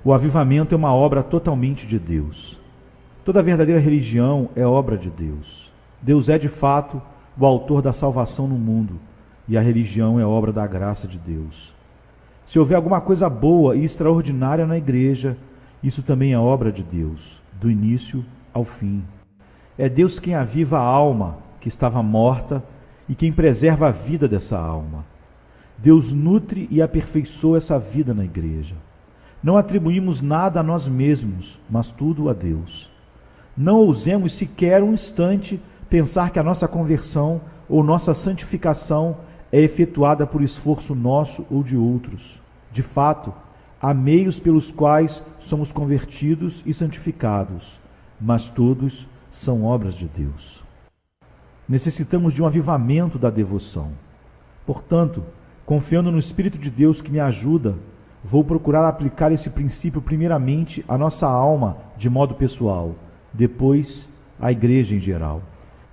O avivamento é uma obra totalmente de Deus. Toda verdadeira religião é obra de Deus. Deus é, de fato, o autor da salvação no mundo, e a religião é obra da graça de Deus. Se houver alguma coisa boa e extraordinária na igreja, isso também é obra de Deus, do início ao fim. É Deus quem aviva a alma que estava morta e quem preserva a vida dessa alma. Deus nutre e aperfeiçoa essa vida na igreja. Não atribuímos nada a nós mesmos, mas tudo a Deus. Não ousemos sequer um instante pensar que a nossa conversão ou nossa santificação é efetuada por esforço nosso ou de outros. De fato, há meios pelos quais somos convertidos e santificados, mas todos são obras de Deus. Necessitamos de um avivamento da devoção. Portanto, confiando no Espírito de Deus que me ajuda, vou procurar aplicar esse princípio primeiramente à nossa alma de modo pessoal, depois à igreja em geral.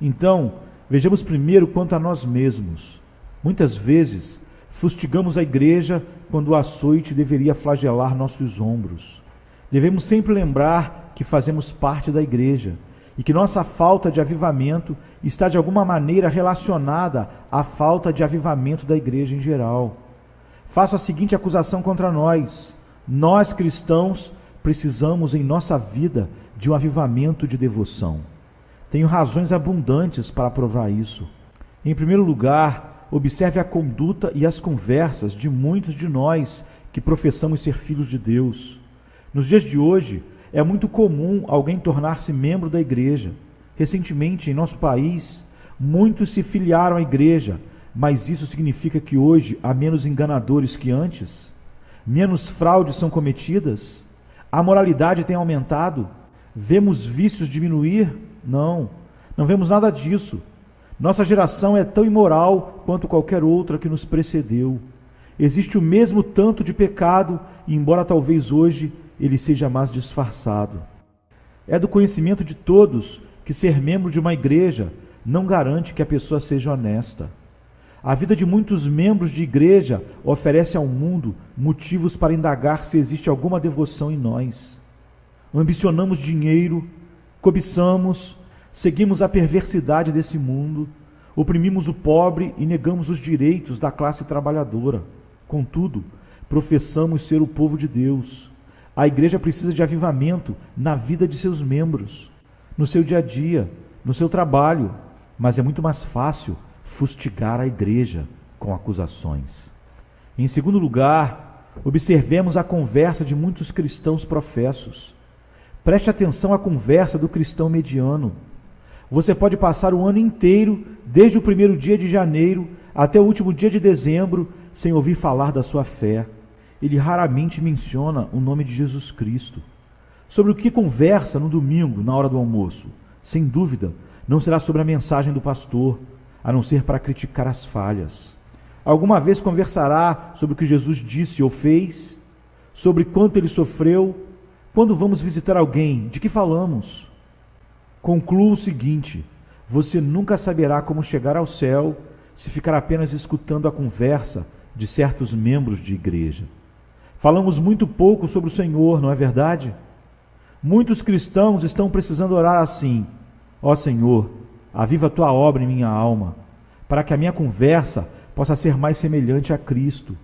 Então, vejamos primeiro quanto a nós mesmos. Muitas vezes, fustigamos a igreja quando o açoite deveria flagelar nossos ombros. Devemos sempre lembrar que fazemos parte da igreja e que nossa falta de avivamento está de alguma maneira relacionada à falta de avivamento da igreja em geral. Faço a seguinte acusação contra nós: nós cristãos precisamos em nossa vida de um avivamento de devoção. Tenho razões abundantes para provar isso. Em primeiro lugar, observe a conduta e as conversas de muitos de nós que professamos ser filhos de Deus. Nos dias de hoje, é muito comum alguém tornar-se membro da igreja. Recentemente, em nosso país, muitos se filiaram à igreja, mas isso significa que hoje há menos enganadores que antes? Menos fraudes são cometidas? A moralidade tem aumentado? Vemos vícios diminuir? Não vemos nada disso. Nossa geração é tão imoral quanto qualquer outra que nos precedeu. Existe o mesmo tanto de pecado, embora talvez hoje ele seja mais disfarçado. É do conhecimento de todos que ser membro de uma igreja não garante que a pessoa seja honesta. A vida de muitos membros de igreja oferece ao mundo motivos para indagar se existe alguma devoção em nós. Ambicionamos dinheiro, cobiçamos, seguimos a perversidade desse mundo, oprimimos o pobre e negamos os direitos da classe trabalhadora. Contudo, professamos ser o povo de Deus. A igreja precisa de avivamento na vida de seus membros, no seu dia a dia, no seu trabalho, mas é muito mais fácil fustigar a igreja com acusações. Em segundo lugar, observemos a conversa de muitos cristãos professos. Preste atenção à conversa do cristão mediano. Você pode passar o ano inteiro, desde o primeiro dia de janeiro até o último dia de dezembro, sem ouvir falar da sua fé. Ele raramente menciona o nome de Jesus Cristo. Sobre o que conversa no domingo, na hora do almoço? Sem dúvida, não será sobre a mensagem do pastor, a não ser para criticar as falhas. Alguma vez conversará sobre o que Jesus disse ou fez? Sobre quanto ele sofreu? Quando vamos visitar alguém, de que falamos? Concluo o seguinte: você nunca saberá como chegar ao céu se ficar apenas escutando a conversa de certos membros de igreja. Falamos muito pouco sobre o Senhor, não é verdade? Muitos cristãos estão precisando orar assim: ó Senhor, aviva a tua obra em minha alma, para que a minha conversa possa ser mais semelhante a Cristo,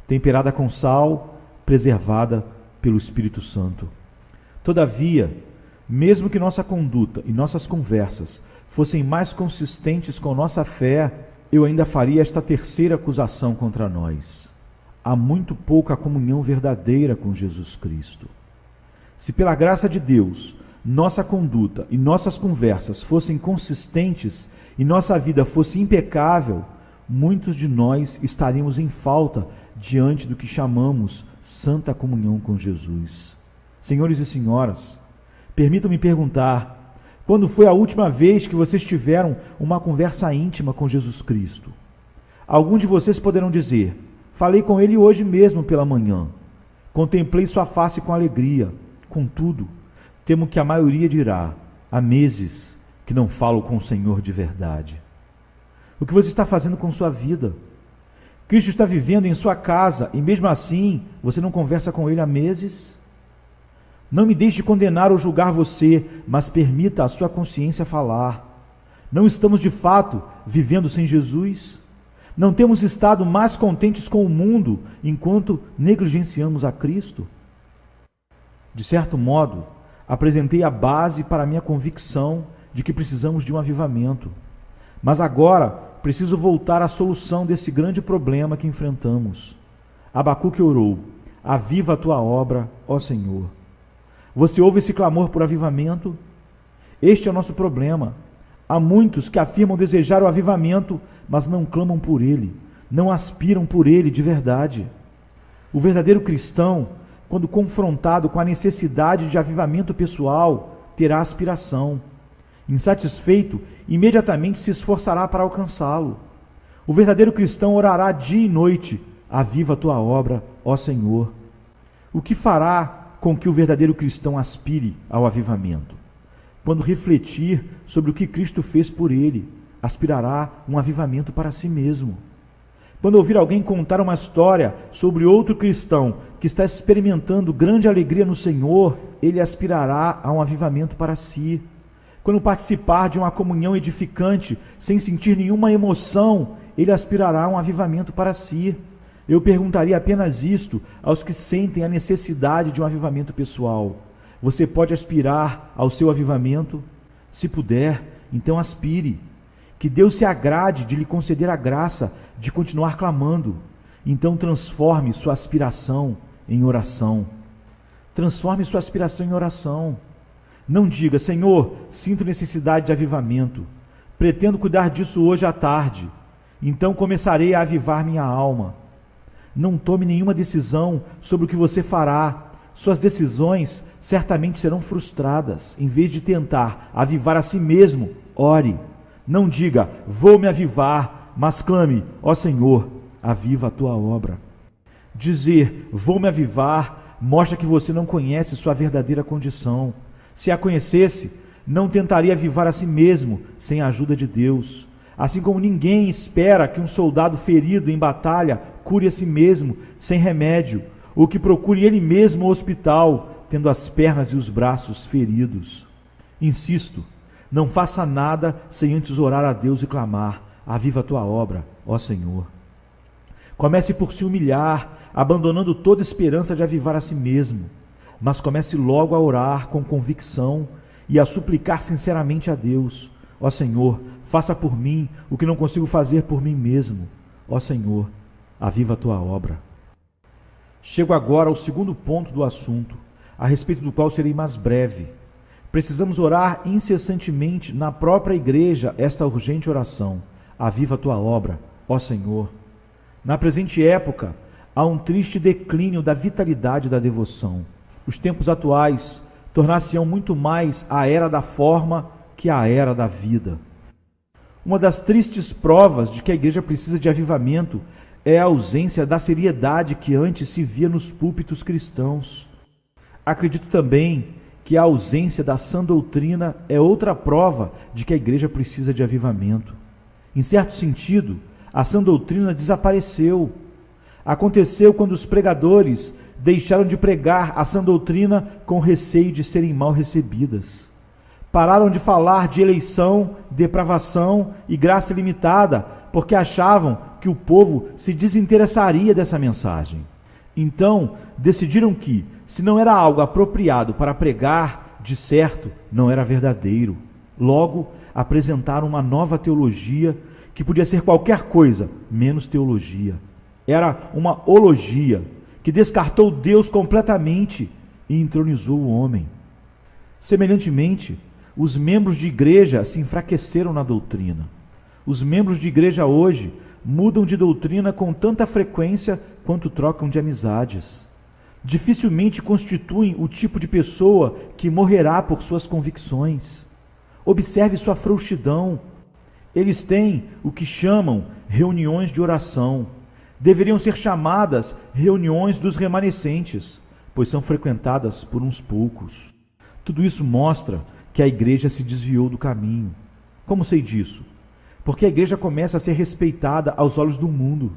temperada com sal, preservada pelo Espírito Santo. Todavia, mesmo que nossa conduta e nossas conversas fossem mais consistentes com nossa fé, eu ainda faria esta terceira acusação contra nós: há muito pouca comunhão verdadeira com Jesus Cristo. Se pela graça de Deus, nossa conduta e nossas conversas fossem consistentes e nossa vida fosse impecável, muitos de nós estaríamos em falta diante do que chamamos santa comunhão com Jesus. Senhores e senhoras, permitam-me perguntar: quando foi a última vez que vocês tiveram uma conversa íntima com Jesus Cristo? Alguns de vocês poderão dizer: falei com ele hoje mesmo pela manhã, contemplei sua face com alegria. Contudo, temo que a maioria dirá: há meses que não falo com o Senhor de verdade. O que você está fazendo com sua vida? Cristo está vivendo em sua casa e mesmo assim você não conversa com ele há meses? Não me deixe condenar ou julgar você, mas permita a sua consciência falar. Não estamos de fato vivendo sem Jesus? Não temos estado mais contentes com o mundo enquanto negligenciamos a Cristo? De certo modo, apresentei a base para a minha convicção de que precisamos de um avivamento. Mas agora preciso voltar à solução desse grande problema que enfrentamos. Abacuque orou: aviva a tua obra, ó Senhor. Você ouve esse clamor por avivamento? Este é o nosso problema. Há muitos que afirmam desejar o avivamento, mas não clamam por ele, não aspiram por ele de verdade. O verdadeiro cristão, quando confrontado com a necessidade de avivamento pessoal, terá aspiração. Insatisfeito, imediatamente se esforçará para alcançá-lo. O verdadeiro cristão orará dia e noite: aviva a tua obra, ó Senhor. O que fará com que o verdadeiro cristão aspire ao avivamento? Quando refletir sobre o que Cristo fez por ele, aspirará um avivamento para si mesmo. Quando ouvir alguém contar uma história sobre outro cristão que está experimentando grande alegria no Senhor, ele aspirará a um avivamento para si. Quando participar de uma comunhão edificante, sem sentir nenhuma emoção, ele aspirará a um avivamento para si. Eu perguntaria apenas isto aos que sentem a necessidade de um avivamento pessoal: você pode aspirar ao seu avivamento? Se puder, então aspire. Que Deus se agrade de lhe conceder a graça de continuar clamando. Então transforme sua aspiração em oração. Transforme sua aspiração em oração. Não diga: Senhor, sinto necessidade de avivamento. Pretendo cuidar disso hoje à tarde. Então começarei a avivar minha alma. Não tome nenhuma decisão sobre o que você fará. Suas decisões certamente serão frustradas. Em vez de tentar avivar a si mesmo, ore. Não diga: vou me avivar, mas clame: ó Senhor, aviva a tua obra. Dizer vou me avivar mostra que você não conhece sua verdadeira condição. Se a conhecesse, não tentaria avivar a si mesmo sem a ajuda de Deus. Assim como ninguém espera que um soldado ferido em batalha cure a si mesmo sem remédio, ou que procure ele mesmo o hospital, tendo as pernas e os braços feridos. Insisto, não faça nada sem antes orar a Deus e clamar: aviva a tua obra, ó Senhor. Comece por se humilhar, abandonando toda esperança de avivar a si mesmo, mas comece logo a orar com convicção e a suplicar sinceramente a Deus: ó Senhor, faça por mim o que não consigo fazer por mim mesmo. Ó Senhor, aviva a tua obra. Chego agora ao segundo ponto do assunto, a respeito do qual serei mais breve. Precisamos orar incessantemente na própria igreja esta urgente oração: aviva a tua obra, ó Senhor. Na presente época, há um triste declínio da vitalidade da devoção. Os tempos atuais tornar-se-ão muito mais a era da forma que a era da vida. Uma das tristes provas de que a igreja precisa de avivamento é a ausência da seriedade que antes se via nos púlpitos cristãos. Acredito também que a ausência da sã doutrina é outra prova de que a igreja precisa de avivamento. Em certo sentido, a sã doutrina desapareceu. Aconteceu quando os pregadores deixaram de pregar a sã doutrina com receio de serem mal recebidas. Pararam de falar de eleição, depravação e graça ilimitada, porque achavam que o povo se desinteressaria dessa mensagem. Então, decidiram que, se não era algo apropriado para pregar, de certo, não era verdadeiro. Logo, apresentaram uma nova teologia que podia ser qualquer coisa, menos teologia. Era uma ologia que descartou Deus completamente e entronizou o homem. Semelhantemente, os membros de igreja se enfraqueceram na doutrina. Os membros de igreja hoje mudam de doutrina com tanta frequência quanto trocam de amizades. Dificilmente constituem o tipo de pessoa que morrerá por suas convicções. Observe sua frouxidão. Eles têm o que chamam reuniões de oração. Deveriam ser chamadas reuniões dos remanescentes, pois são frequentadas por uns poucos. Tudo isso mostra que a igreja se desviou do caminho. Como sei disso? Porque a igreja começa a ser respeitada aos olhos do mundo.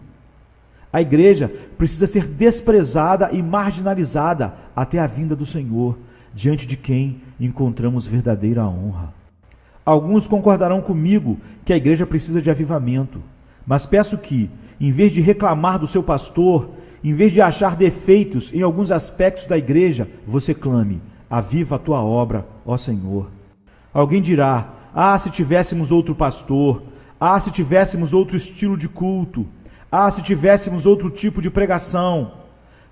A igreja precisa ser desprezada e marginalizada até a vinda do Senhor. diante de quem encontramos verdadeira honra. Alguns concordarão comigo que a igreja precisa de avivamento, mas peço que, em vez de reclamar do seu pastor, em vez de achar defeitos em alguns aspectos da igreja, você clame: aviva a tua obra, ó Senhor. Alguém dirá: ah, se tivéssemos outro pastor, ah, se tivéssemos outro estilo de culto, ah, se tivéssemos outro tipo de pregação.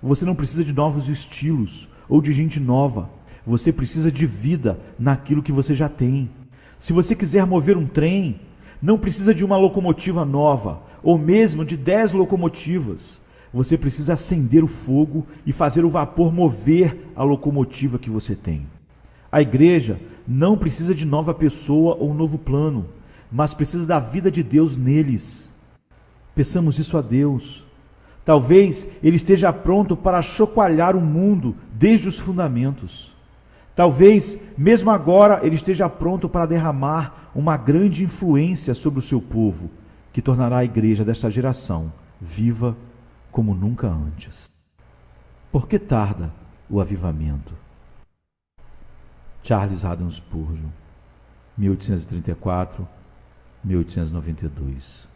Você não precisa de novos estilos ou de gente nova. Você precisa de vida naquilo que você já tem. Se você quiser mover um trem, não precisa de uma locomotiva nova, ou mesmo de 10 locomotivas. Você precisa acender o fogo e fazer o vapor mover a locomotiva que você tem. A igreja não precisa de nova pessoa ou novo plano, mas precisa da vida de Deus neles. Peçamos isso a Deus. Talvez Ele esteja pronto para chacoalhar o mundo desde os fundamentos. Talvez, mesmo agora, Ele esteja pronto para derramar uma grande influência sobre o seu povo, que tornará a igreja desta geração viva como nunca antes. Por que tarda o avivamento? Charles Haddon Spurgeon, 1834-1892.